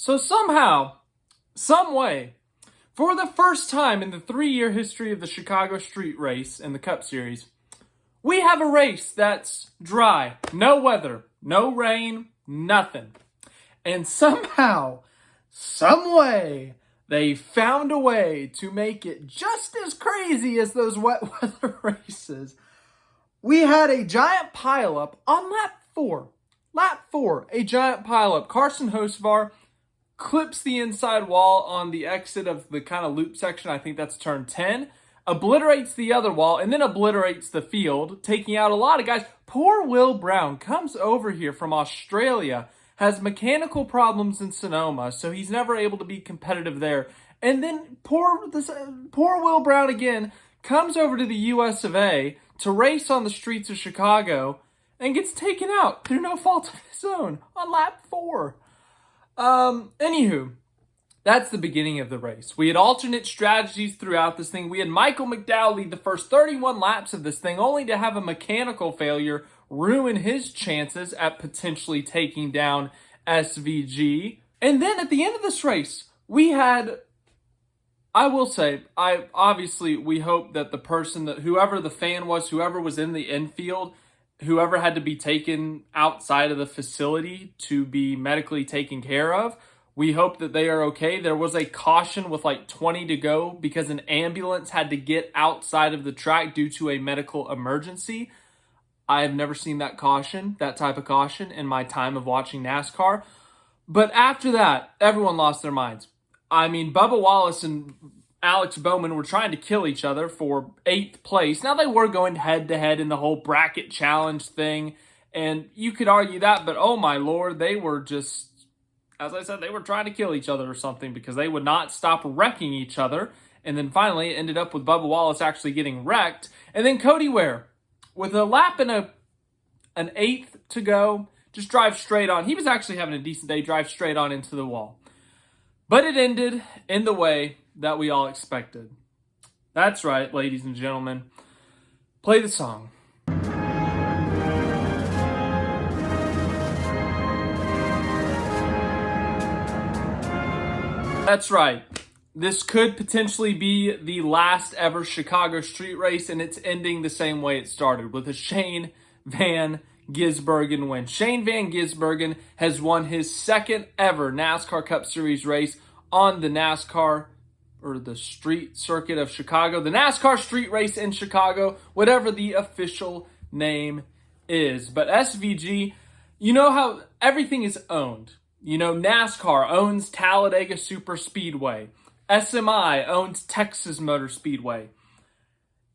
So somehow, some way, for the first time in the 3-year history of the Chicago Street Race and the Cup Series, we have a race that's dry, no weather, no rain, nothing. And somehow, some way, they found a way to make it just as crazy as those wet weather races. We had a giant pileup on lap 4. Lap 4, a giant pileup. Carson Hocevar clips the inside wall on the exit of the kind of loop section. I think that's turn 10. Obliterates the other wall and then obliterates the field, taking out a lot of guys. Poor Will Brown comes over here from Australia, has mechanical problems in Sonoma, so he's never able to be competitive there. And then poor Will Brown again comes over to the US of A to race on the streets of Chicago and gets taken out through no fault of his own on lap 4. Anywho, that's the beginning of the race. We had alternate strategies throughout this thing. We had Michael McDowell lead the first 31 laps of this thing, only to have a mechanical failure ruin his chances at potentially taking down SVG. And then at the end of this race, we had, I will say, we hope that the person, that whoever the fan was, whoever was in the infield, whoever had to be taken outside of the facility to be medically taken care of, we hope that they are okay. There was a caution with like 20 to go because an ambulance had to get outside of the track due to a medical emergency. I have never seen that type of caution in my time of watching NASCAR. But after that, everyone lost their minds. I mean, Bubba Wallace and Alex Bowman were trying to kill each other for 8th place. Now, they were going head-to-head in the whole bracket challenge thing, and you could argue that, but oh my lord, they were just, as I said, they were trying to kill each other or something because they would not stop wrecking each other. And then finally, it ended up with Bubba Wallace actually getting wrecked. And then Cody Ware, with a lap and an 8th to go, just drive straight on. He was actually having a decent day, drive straight on into the wall. But it ended in the way that we all expected. That's right, ladies and gentlemen. Play the song. That's right. This could potentially be the last ever Chicago street race, and it's ending the same way it started, with a Shane Van Gisbergen win. Shane Van Gisbergen has won his second ever NASCAR Cup Series race on the NASCAR, or the street circuit of Chicago, the NASCAR street race in Chicago, whatever the official name is. But SVG, you know how everything is owned. You know, NASCAR owns Talladega Super Speedway. SMI owns Texas Motor Speedway.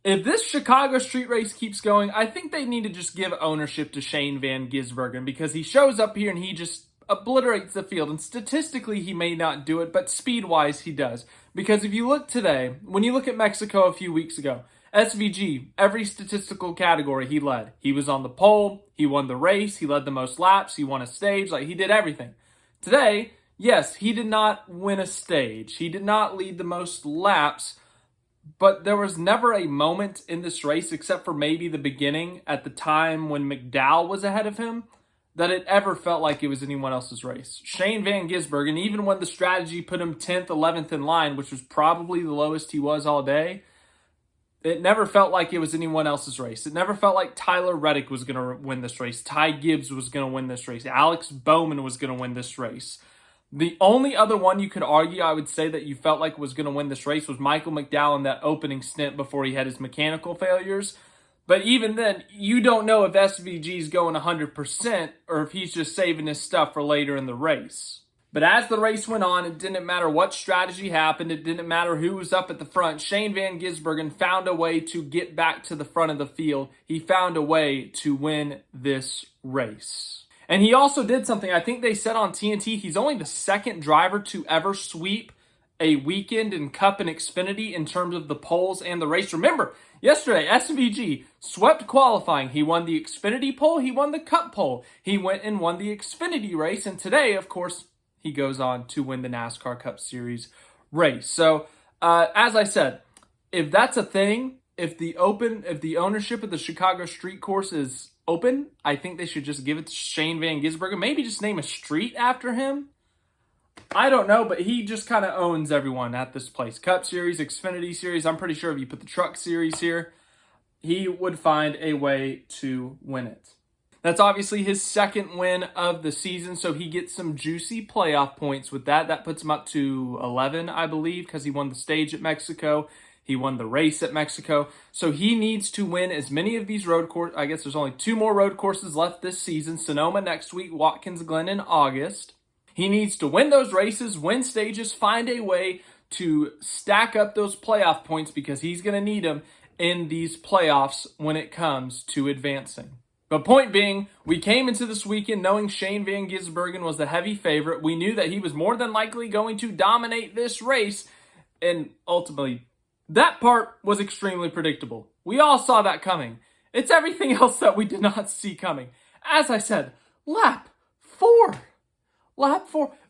If this Chicago street race keeps going, I think they need to just give ownership to Shane Van Gisbergen, because he shows up here and he just obliterates the field. And statistically, he may not do it, but speed-wise, he does. Because if you look today, when you look at Mexico a few weeks ago, SVG, every statistical category he led. He was on the pole, he won the race, he led the most laps, he won a stage, like he did everything. Today, yes, he did not win a stage. He did not lead the most laps, but there was never a moment in this race, except for maybe the beginning at the time when McDowell was ahead of him, that it ever felt like it was anyone else's race. Shane Van Gisbergen, even when the strategy put him 10th, 11th in line, which was probably the lowest he was all day, it never felt like it was anyone else's race. It never felt like Tyler Reddick was going to win this race. Ty Gibbs was going to win this race. Alex Bowman was going to win this race. The only other one you could argue, I would say, that you felt like was going to win this race was Michael McDowell in that opening stint before he had his mechanical failures. But even then, you don't know if SVG's going 100% or if he's just saving his stuff for later in the race. But as the race went on, it didn't matter what strategy happened. It didn't matter who was up at the front. Shane Van Gisbergen found a way to get back to the front of the field. He found a way to win this race. And he also did something, I think they said on TNT, he's only the second driver to ever sweep a weekend in Cup and Xfinity in terms of the poles and the race. Remember, yesterday, SVG swept qualifying. He won the Xfinity pole. He won the Cup pole. He went and won the Xfinity race. And today, of course, he goes on to win the NASCAR Cup Series race. So, as I said, if that's a thing, if the ownership of the Chicago street course is open, I think they should just give it to Shane Van Gisbergen. Maybe just name a street after him. I don't know, but he just kind of owns everyone at this place. Cup Series, Xfinity Series. I'm pretty sure if you put the Truck Series here, he would find a way to win it. That's obviously his second win of the season, so he gets some juicy playoff points with that. That puts him up to 11, I believe, because he won the stage at Mexico. He won the race at Mexico. So he needs to win as many of these road courses. I guess there's only 2 more road courses left this season. Sonoma next week, Watkins Glen in August. He needs to win those races, win stages, find a way to stack up those playoff points because he's going to need them in these playoffs when it comes to advancing. But point being, we came into this weekend knowing Shane Van Gisbergen was the heavy favorite. We knew that he was more than likely going to dominate this race, and ultimately, that part was extremely predictable. We all saw that coming. It's everything else that we did not see coming. As I said, lap 4.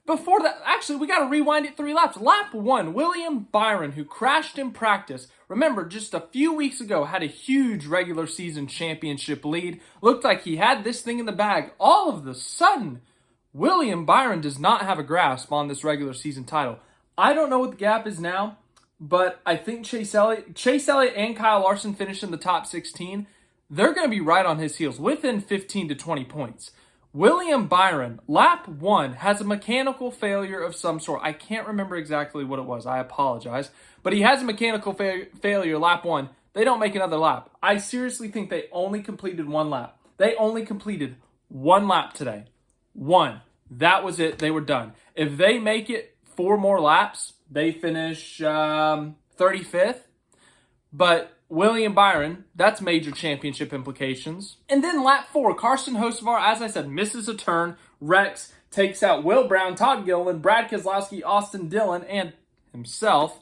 Before that, actually, we got to rewind it 3 laps. Lap 1, William Byron, who crashed in practice, remember, just a few weeks ago, had a huge regular season championship lead. Looked like he had this thing in the bag. All of a sudden, William Byron does not have a grasp on this regular season title. I don't know what the gap is now, but I think Chase Elliott and Kyle Larson finished in the top 16. They're going to be right on his heels, within 15 to 20 points. William Byron, lap 1, has a mechanical failure of some sort. I can't remember exactly what it was. I apologize. But he has a mechanical failure lap 1. They don't make another lap. I seriously think they only completed 1 lap. They only completed 1 lap today. 1. That was it. They were done. If they make it 4 more laps, they finish 35th. But William Byron, that's major championship implications. And then lap 4, Carson Hocevar, as I said, misses a turn, wrecks, takes out Will Brown, Todd Gilliland, Brad Keselowski, Austin Dillon, and himself.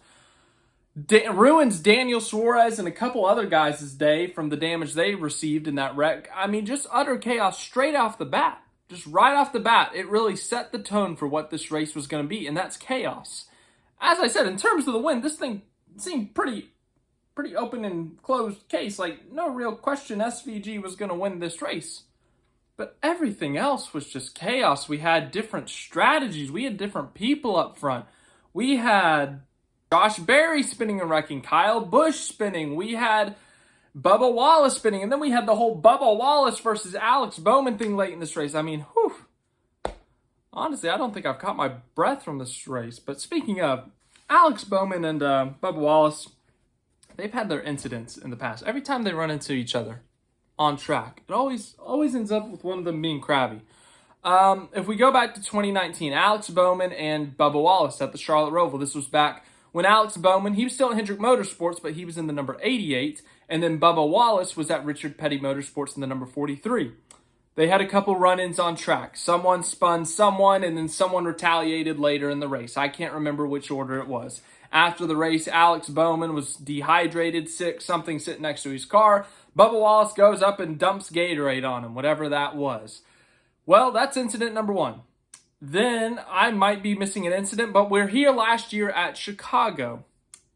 Ruins Daniel Suarez and a couple other guys' day from the damage they received in that wreck. I mean, just utter chaos straight off the bat. Just right off the bat, it really set the tone for what this race was going to be, and that's chaos. As I said, in terms of the win, this thing seemed pretty open and closed case. Like, no real question SVG was going to win this race. But everything else was just chaos. We had different strategies. We had different people up front. We had Josh Berry spinning and wrecking, Kyle Busch spinning. We had Bubba Wallace spinning. And then we had the whole Bubba Wallace versus Alex Bowman thing late in this race. I mean, whew. Honestly, I don't think I've caught my breath from this race. But speaking of, Alex Bowman and Bubba Wallace, they've had their incidents in the past. Every time they run into each other on track, it always ends up with one of them being crabby. If we go back to 2019, Alex Bowman and Bubba Wallace at the Charlotte Roval. This was back when Alex Bowman, he was still at Hendrick Motorsports, but he was in the number 88. And then Bubba Wallace was at Richard Petty Motorsports in the number 43. They had a couple run-ins on track. Someone spun someone, and then someone retaliated later in the race. I can't remember which order it was. After the race, Alex Bowman was dehydrated, sick, something sitting next to his car. Bubba Wallace goes up and dumps Gatorade on him, whatever that was. Well, that's incident number 1. Then I might be missing an incident, but we're here last year at Chicago.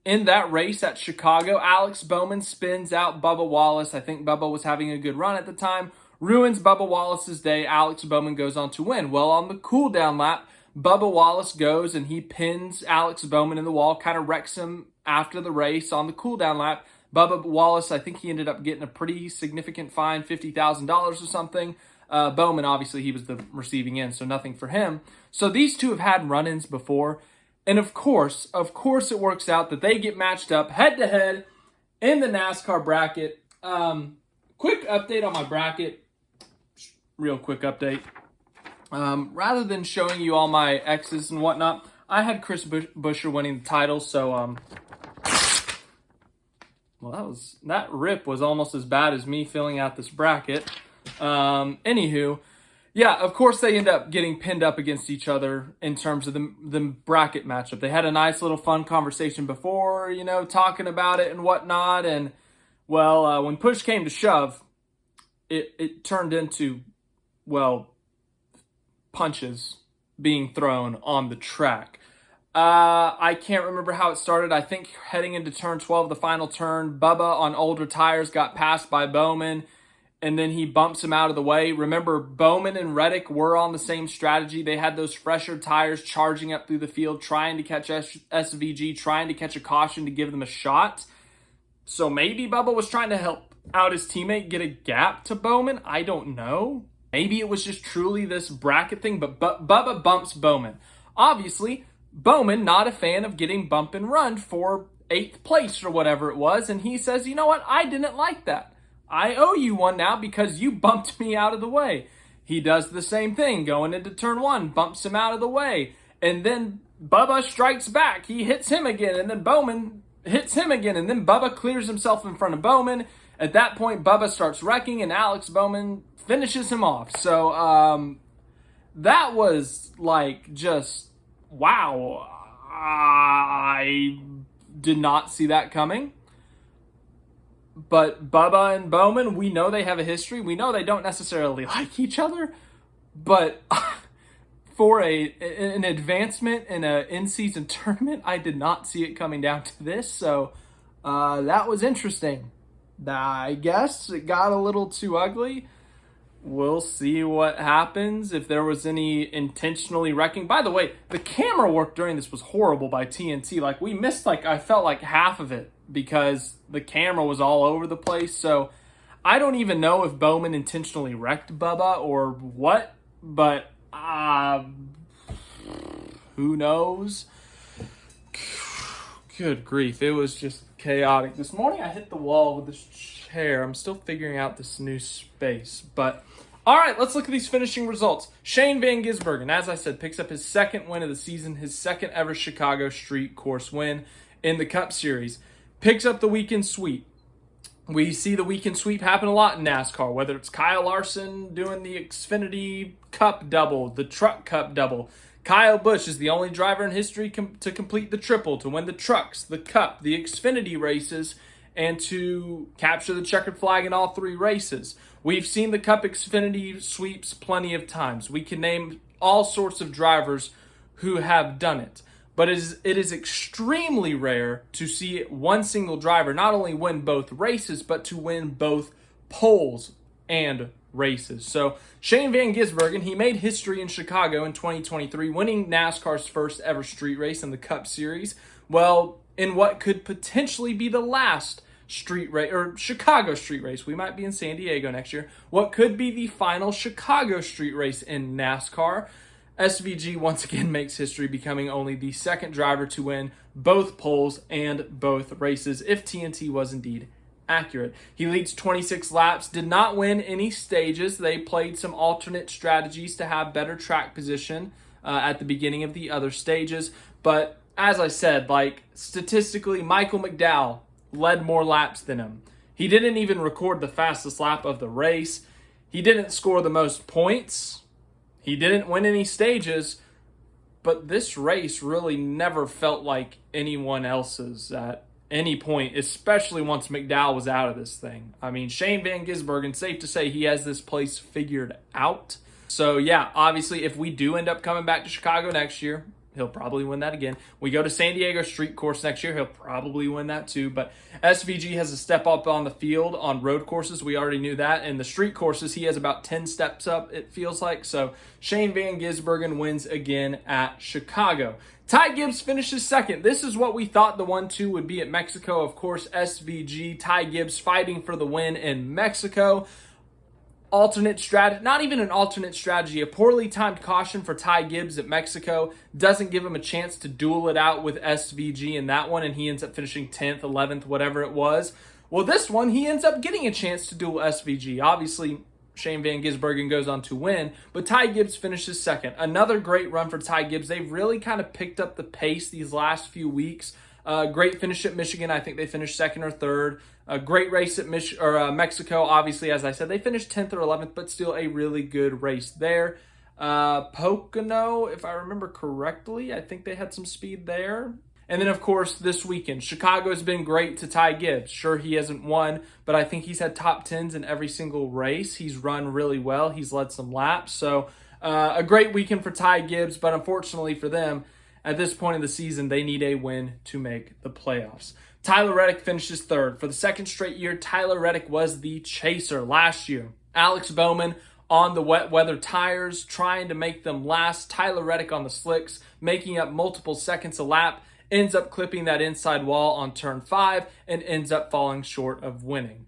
In that race at Chicago, Alex Bowman spins out Bubba Wallace. I think Bubba was having a good run at the time. Ruins Bubba Wallace's day. Alex Bowman goes on to win. Well, on the cool-down lap, Bubba Wallace goes and he pins Alex Bowman in the wall, kind of wrecks him after the race on the cool-down lap. Bubba Wallace, I think he ended up getting a pretty significant fine, $50,000 or something. Bowman, obviously, he was the receiving end, so nothing for him. So these two have had run-ins before. And of course, it works out that they get matched up head-to-head in the NASCAR bracket. Quick update on my bracket. Real quick update. Rather than showing you all my X's and whatnot, I had Chris Buescher winning the title, so well, that rip was almost as bad as me filling out this bracket. Anywho, yeah, of course they end up getting pinned up against each other in terms of the bracket matchup. They had a nice little fun conversation before, talking about it and whatnot, and well, when push came to shove, it turned into, well, punches being thrown on the track. I can't remember how it started. I think heading into turn 12, the final turn, Bubba on older tires got passed by Bowman. and then he bumps him out of the way. Remember, Bowman and Reddick were on the same strategy. They had those fresher tires charging up through the field, trying to catch SVG, trying to catch a caution to give them a shot. So maybe Bubba was trying to help out his teammate get a gap to Bowman. I don't know. Maybe it was just truly this bracket thing, but Bubba bumps Bowman. Obviously, Bowman not a fan of getting bump and run for 8th place or whatever it was, and he says, you know what, I didn't like that. I owe you one now because you bumped me out of the way. He does the same thing going into turn 1, bumps him out of the way, and then Bubba strikes back. He hits him again, and then Bowman hits him again, and then Bubba clears himself in front of Bowman. At that point, Bubba starts wrecking, and Alex Bowman finishes him off. So that was like just, wow. I did not see that coming. But Bubba and Bowman, we know they have a history. We know they don't necessarily like each other. But for an advancement in an in-season tournament, I did not see it coming down to this. So that was interesting. I guess it got a little too ugly. We'll see what happens, if there was any intentionally wrecking. By the way, the camera work during this was horrible by TNT. Like, we missed, I felt like half of it because the camera was all over the place. So I don't even know if Bowman intentionally wrecked Bubba or what, but who knows? Good grief. It was just chaotic. This morning I hit the wall with this chair. I'm still figuring out this new space, but all right, let's look at these finishing results. Shane Van Gisbergen, as I said, picks up his 2nd win of the season, his 2nd ever Chicago Street Course win in the Cup Series. Picks up the weekend sweep. We see the weekend sweep happen a lot in NASCAR, whether it's Kyle Larson doing the Xfinity Cup double, the Truck Cup double. Kyle Busch is the only driver in history to complete the triple, to win the trucks, the Cup, the Xfinity races, and to capture the checkered flag in all 3 races. We've seen the Cup-Xfinity sweeps plenty of times. We can name all sorts of drivers who have done it. But it is extremely rare to see one single driver not only win both races, but to win both poles and races. So Shane Van Gisbergen, he made history in Chicago in 2023, winning NASCAR's first ever street race in the Cup Series. Well, in what could potentially be the last street race, or Chicago street race. We might be in San Diego next year. What could be the final Chicago street race in NASCAR? SVG once again makes history, becoming only the 2nd driver to win both poles and both races, if TNT was indeed accurate. He leads 26 laps, did not win any stages. They played some alternate strategies to have better track position at the beginning of the other stages. But as I said, statistically, Michael McDowell led more laps than him. He didn't even record the fastest lap of the race. He didn't score the most points. He didn't win any stages. But this race really never felt like anyone else's at any point, especially once McDowell was out of this thing. I mean, Shane Van Gisbergen, safe to say he has this place figured out. So yeah, obviously if we do end up coming back to Chicago next year, he'll probably win that again. We go to San Diego Street Course next year, he'll probably win that too. But SVG has a step up on the field on road courses. We already knew that. And the street courses, he has about 10 steps up, it feels like. So Shane Van Gisbergen wins again at Chicago. Ty Gibbs finishes 2nd. This is what we thought the 1-2 would be at Mexico. Of course, SVG, Ty Gibbs fighting for the win in Mexico. Alternate strategy, not even an alternate strategy, a poorly timed caution for Ty Gibbs at Mexico doesn't give him a chance to duel it out with SVG in that one, and he ends up finishing 10th, 11th, whatever it was. Well, this one, he ends up getting a chance to duel SVG. Obviously, Shane Van Gisbergen goes on to win, but Ty Gibbs finishes 2nd. Another great run for Ty Gibbs. They've really kind of picked up the pace these last few weeks. Great finish at Michigan. I think they finished 2nd or 3rd. A great race at Mexico. Obviously, as I said, they finished 10th or 11th, but still a really good race there. Pocono, if I remember correctly, I think they had some speed there. And then, of course, this weekend, Chicago has been great to Ty Gibbs. Sure, he hasn't won, but I think he's had top 10s in every single race. He's run really well. He's led some laps. So a great weekend for Ty Gibbs, but unfortunately for them, At this point in the season, they need a win to make the playoffs. Tyler Reddick finishes third. For the second straight year, Tyler Reddick was the chaser last year. Alex Bowman on the wet weather tires, trying to make them last. Tyler Reddick on the slicks, making up multiple seconds a lap, ends up clipping that inside wall on turn 5 and ends up falling short of winning.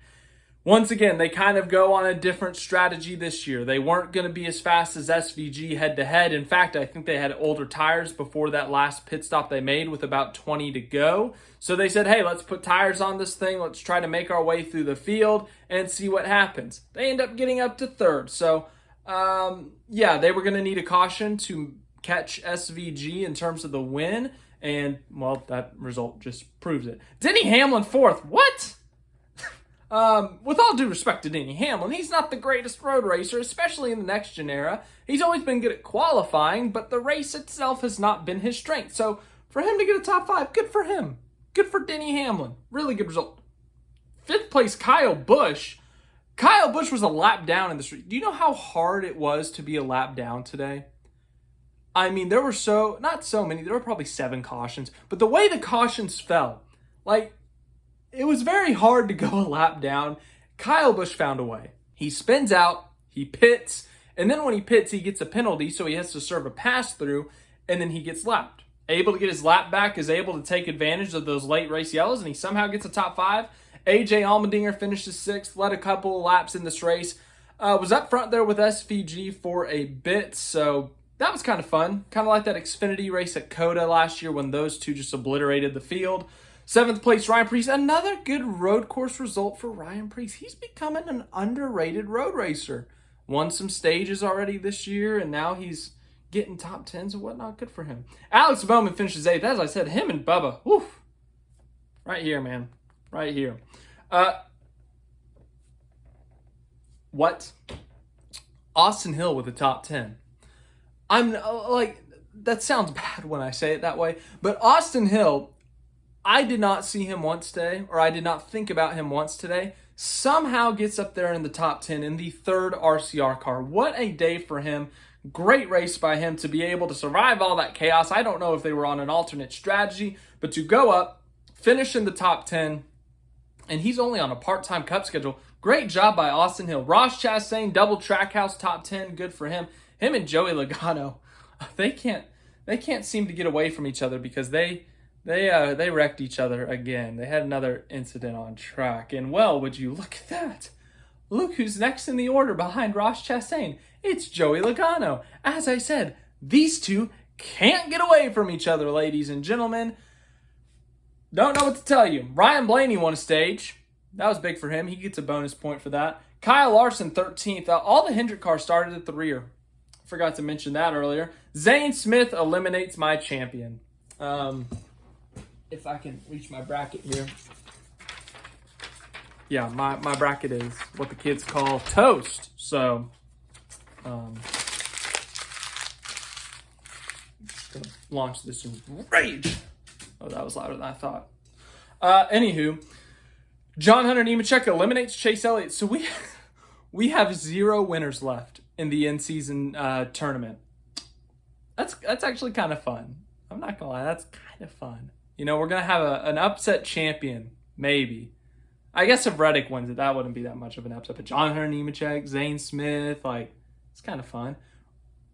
Once again, they kind of go on a different strategy this year. They weren't going to be as fast as SVG head-to-head. In fact, I think they had older tires before that last pit stop they made with about 20 to go. So they said, hey, let's put tires on this thing. Let's try to make our way through the field and see what happens. They end up getting up to third. So, they were going to need a caution to catch SVG in terms of the win. And, well, that result just proves it. Denny Hamlin fourth. What? With all due respect to Denny Hamlin, he's not the greatest road racer, especially in the next-gen era. He's always been good at qualifying, but the race itself has not been his strength. So for him to get a top 5, good for him. Good for Denny Hamlin. Really good result. Fifth place, Kyle Busch. Kyle Busch was a lap down in the street. Do you know how hard it was to be a lap down today? I mean, there were not so many. There were probably 7 cautions. But the way the cautions fell, it was very hard to go a lap down. Kyle Busch found a way. He spins out, he pits, and then when he pits, he gets a penalty, so he has to serve a pass-through, and then he gets lapped. Able to get his lap back, is able to take advantage of those late race yellows, and he somehow gets a top 5. AJ Allmendinger finishes 6th, led a couple of laps in this race. Was up front there with SVG for a bit, so that was kind of fun. Kind of like that Xfinity race at COTA last year when those two just obliterated the field. 7th place, Ryan Preece. Another good road course result for Ryan Preece. He's becoming an underrated road racer. Won some stages already this year, and now he's getting top 10s and whatnot. Good for him. Alex Bowman finishes 8th. As I said, him and Bubba. Whew. Right here, man. Right here. What? Austin Hill with the top 10. I'm that sounds bad when I say it that way, but Austin Hill, I did not see him once today, or I did not think about him once today. Somehow gets up there in the top 10 in the 3rd RCR car. What a day for him. Great race by him to be able to survive all that chaos. I don't know if they were on an alternate strategy, but to go up, finish in the top 10, and he's only on a part-time Cup schedule. Great job by Austin Hill. Ross Chastain, double Trackhouse top 10. Good for him. Him and Joey Logano, they can't seem to get away from each other because they wrecked each other again. They had another incident on track. And, well, would you look at that? Look who's next in the order behind Ross Chastain. It's Joey Logano. As I said, these two can't get away from each other, ladies and gentlemen. Don't know what to tell you. Ryan Blaney won a stage. That was big for him. He gets a bonus point for that. Kyle Larson, 13th. All the Hendrick cars started at the rear. Forgot to mention that earlier. Zane Smith eliminates my champion. If I can reach my bracket here. Yeah, my bracket is what the kids call toast. So, just gonna launch this in rage. Oh, that was louder than I thought. Anywho, John Hunter Nemechek eliminates Chase Elliott. So we have 0 winners left in the in-season tournament. That's actually kind of fun. I'm not gonna lie, that's kind of fun. You know, we're gonna have an upset champion, maybe. I guess if Reddick wins it, that wouldn't be that much of an upset. But John Hunter Nemechek, Zane Smith, it's kind of fun.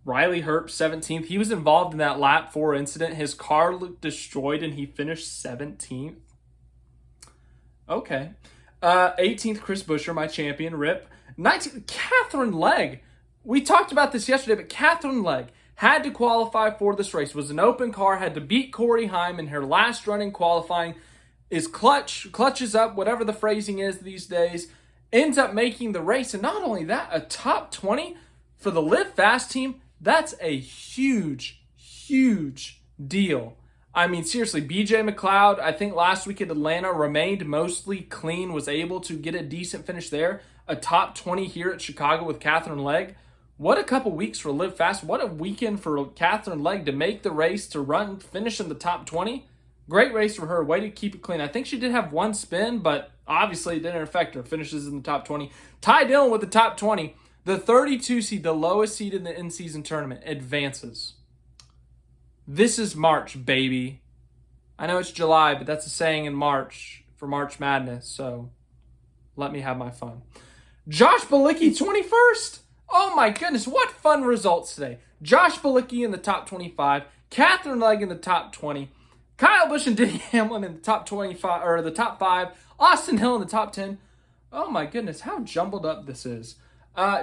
Riley Herp, 17th. He was involved in that lap 4 incident. His car looked destroyed, and he finished 17th. Okay. 18th, Chris Buescher, my champion, rip. 19th, Catherine Legg. We talked about this yesterday, but Catherine Legg had to qualify for this race. It was an open car, had to beat Corey Heim in her last run in qualifying. Is clutches up, whatever the phrasing is these days, ends up making the race. And not only that, a top 20 for the Live Fast team, that's a huge, huge deal. I mean, seriously, BJ McLeod, I think last week at Atlanta, remained mostly clean, was able to get a decent finish there. A top 20 here at Chicago with Catherine Legg. What a couple weeks for Live Fast. What a weekend for Catherine Legg to make the race, to finish in the top 20. Great race for her. Way to keep it clean. I think she did have one spin, but obviously it didn't affect her. Finishes in the top 20. Ty Dillon with the top 20. The 32 seed, the lowest seed in the in-season tournament, advances. This is March, baby. I know it's July, but that's a saying in March for March Madness, so let me have my fun. Josh Bilicki, 21st. Oh my goodness, what fun results today. Josh Bilicki in the top 25, Catherine Legg in the top 20, Kyle Busch and Denny Hamlin in the top 25, or the top 5, Austin Hill in the top 10. Oh my goodness, how jumbled up this is.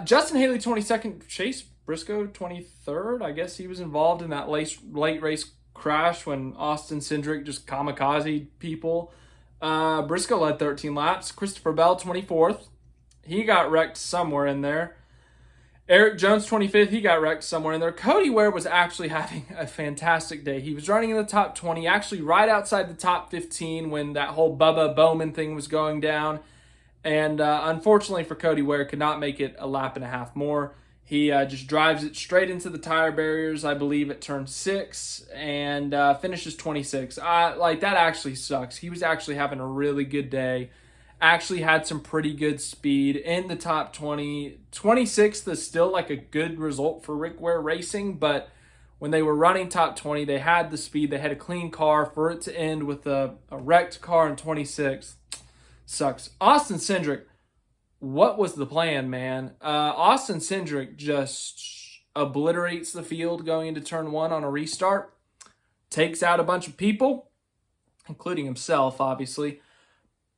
Justin Haley, 22nd, Chase Briscoe, 23rd. I guess he was involved in that late race crash when Austin Cindric just kamikaze people. Briscoe led 13 laps. Christopher Bell, 24th. He got wrecked somewhere in there. Eric Jones, 25th. He got wrecked somewhere in there. Cody Ware was actually having a fantastic day. He was running in the top 20, actually right outside the top 15 when that whole Bubba Bowman thing was going down. And unfortunately for Cody Ware, could not make it a lap and a half more. He just drives it straight into the tire barriers, I believe, at turn 6, and finishes 26. That actually sucks. He was actually having a really good day. Actually had some pretty good speed in the top 20. 26th is still like a good result for Rick Ware Racing, but when they were running top 20, they had the speed. They had a clean car. For it to end with a wrecked car in 26th sucks. Austin Cindric, what was the plan, man? Austin Cindric just obliterates the field going into turn 1 on a restart. Takes out a bunch of people, including himself, obviously.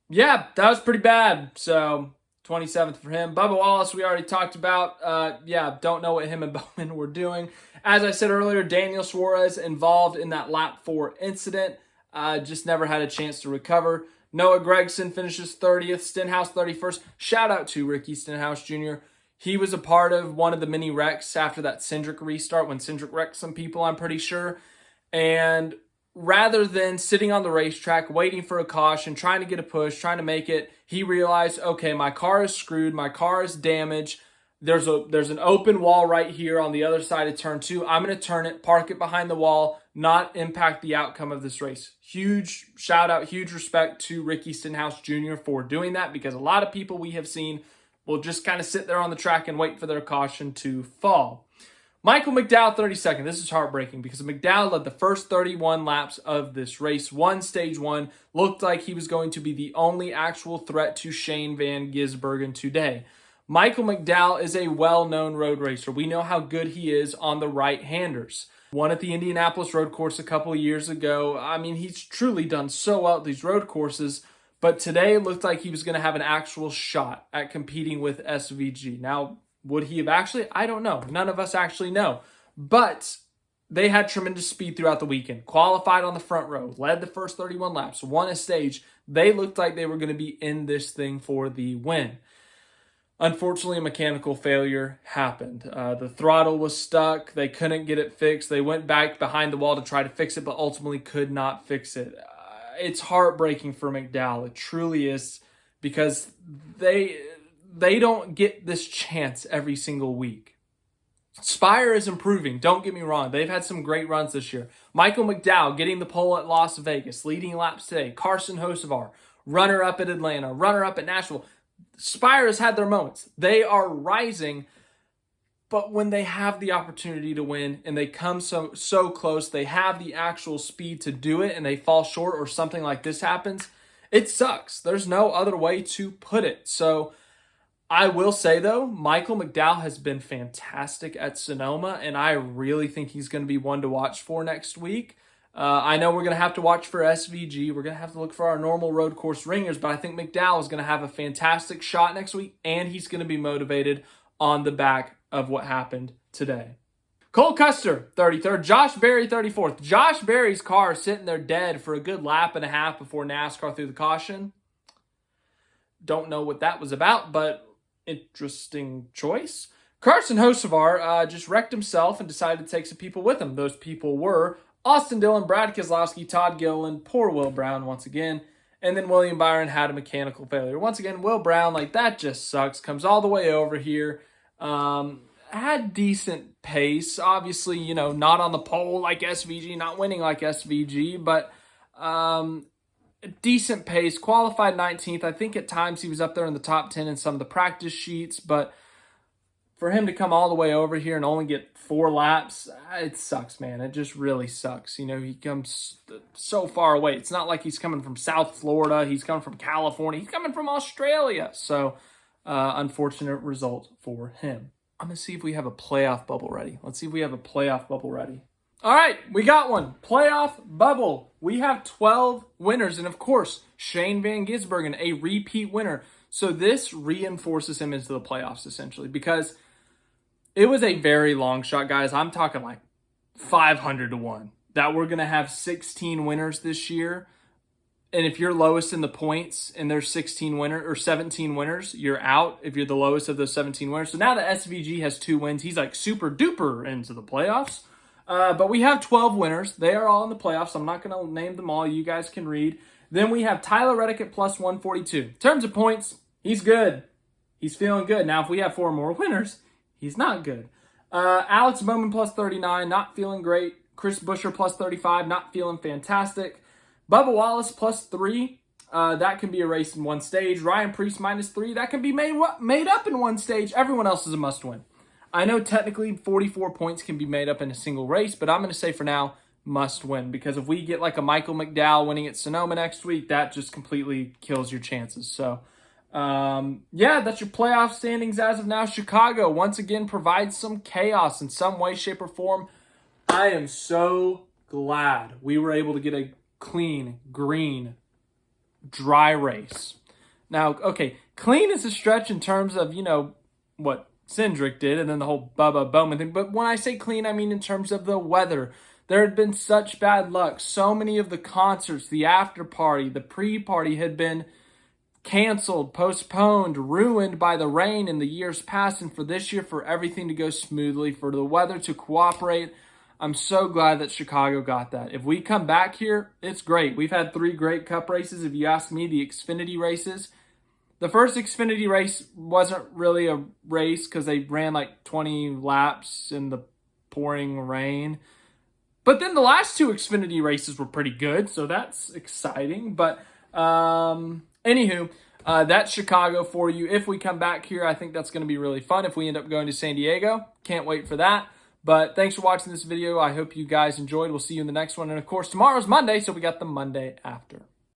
Yeah, that was pretty bad. So, 27th for him. Bubba Wallace, we already talked about. Don't know what him and Bowman were doing. As I said earlier, Daniel Suarez involved in that lap 4 incident. Just never had a chance to recover. Noah Gragson finishes 30th. Stenhouse 31st. Shout out to Ricky Stenhouse Jr. He was a part of one of the mini wrecks after that Cindric restart when Cindric wrecked some people, I'm pretty sure. And rather than sitting on the racetrack, waiting for a caution, trying to get a push, trying to make it, he realized, okay, my car is screwed, my car is damaged. There's an open wall right here on the other side of turn 2. I'm going to turn it, park it behind the wall, not impact the outcome of this race. Huge shout out, huge respect to Ricky Stenhouse Jr. for doing that, because a lot of people we have seen will just kind of sit there on the track and wait for their caution to fall. Michael McDowell, 32nd. This is heartbreaking because McDowell led the first 31 laps of this race. Won stage 1. Looked like he was going to be the only actual threat to Shane Van Gisbergen today. Michael McDowell is a well-known road racer. We know how good he is on the right-handers. Won at the Indianapolis road course a couple of years ago. I mean, he's truly done so well at these road courses. But today it looked like he was going to have an actual shot at competing with SVG. Now, would he have actually? I don't know. None of us actually know. But they had tremendous speed throughout the weekend. Qualified on the front row. Led the first 31 laps. Won a stage. They looked like they were going to be in this thing for the win. Unfortunately, a mechanical failure happened. The throttle was stuck. They couldn't get it fixed. They went back behind the wall to try to fix it, but ultimately could not fix it. It's heartbreaking for McDowell. It truly is, because they don't get this chance every single week. Spire is improving. Don't get me wrong. They've had some great runs this year. Michael McDowell getting the pole at Las Vegas, leading laps today. Carson Hocevar, runner-up at Atlanta, runner-up at Nashville. Spire has had their moments. They are rising, but when they have the opportunity to win and they come so close, they have the actual speed to do it, and they fall short or something like this happens, it sucks. There's no other way to put it. So I will say, though, Michael McDowell has been fantastic at Sonoma, and I really think he's going to be one to watch for next week. I know we're going to have to watch for SVG. We're going to have to look for our normal road course ringers, but I think McDowell is going to have a fantastic shot next week, and he's going to be motivated on the back of what happened today. Cole Custer, 33rd. Josh Berry, 34th. Josh Berry's car is sitting there dead for a good lap and a half before NASCAR threw the caution. Don't know what that was about, but interesting choice. Carson Hocevar just wrecked himself and decided to take some people with him. Those people were Austin Dillon, Brad Keselowski, Todd Gilliland, poor Will Brown once again, and then William Byron had a mechanical failure. Once again, Will Brown, that just sucks, comes all the way over here, had decent pace, obviously, not on the pole like SVG, not winning like SVG, but decent pace, qualified 19th. I think at times he was up there in the top 10 in some of the practice sheets, but for him to come all the way over here and only get 4 laps, it sucks, man. It just really sucks. You know, he comes so far away. It's not like he's coming from South Florida. He's coming from California. He's coming from Australia. So, unfortunate result for him. I'm going to see if we have a playoff bubble ready. Let's see if we have a playoff bubble ready. All right, we got one. Playoff bubble. We have 12 winners. And, of course, Shane Van Gisbergen, a repeat winner. So this reinforces him into the playoffs, essentially, because it was a very long shot, guys. I'm talking like 500 to 1 that we're going to have 16 winners this year. And if you're lowest in the points and there's 16 winners or 17 winners, you're out if you're the lowest of those 17 winners. So now that SVG has 2 wins, he's like super duper into the playoffs. But we have 12 winners. They are all in the playoffs. I'm not going to name them all. You guys can read. Then we have Tyler Reddick at plus 142. In terms of points, he's good. He's feeling good. Now, if we have 4 more winners, he's not good. Alex Bowman plus 39, not feeling great. Chris Buescher plus 35, not feeling fantastic. Bubba Wallace plus 3, that can be erased in one stage. Ryan Preece minus 3, that can be made up in one stage. Everyone else is a must-win. I know technically 44 points can be made up in a single race, but I'm going to say for now, must win. Because if we get like a Michael McDowell winning at Sonoma next week, that just completely kills your chances. So, yeah, that's your playoff standings as of now. Chicago, once again, provides some chaos in some way, shape, or form. I am so glad we were able to get a clean, green, dry race. Now, okay, clean is a stretch in terms of, you know, what Cindric did and then the whole Bubba Bowman thing. But when I say clean, I mean in terms of the weather. There had been such bad luck. So many of the concerts, the after party, the pre-party had been canceled, postponed, ruined by the rain in the years past. And for this year, for everything to go smoothly, for the weather to cooperate, I'm so glad that Chicago got that. If we come back here, it's great. We've had 3 great Cup races. If you ask me, the Xfinity races. The first Xfinity race wasn't really a race because they ran like 20 laps in the pouring rain. But then the last 2 Xfinity races were pretty good, so that's exciting. But anywho, that's Chicago for you. If we come back here, I think that's going to be really fun. If we end up going to San Diego, can't wait for that. But thanks for watching this video. I hope you guys enjoyed. We'll see you in the next one. And, of course, tomorrow's Monday, so we got the Monday after.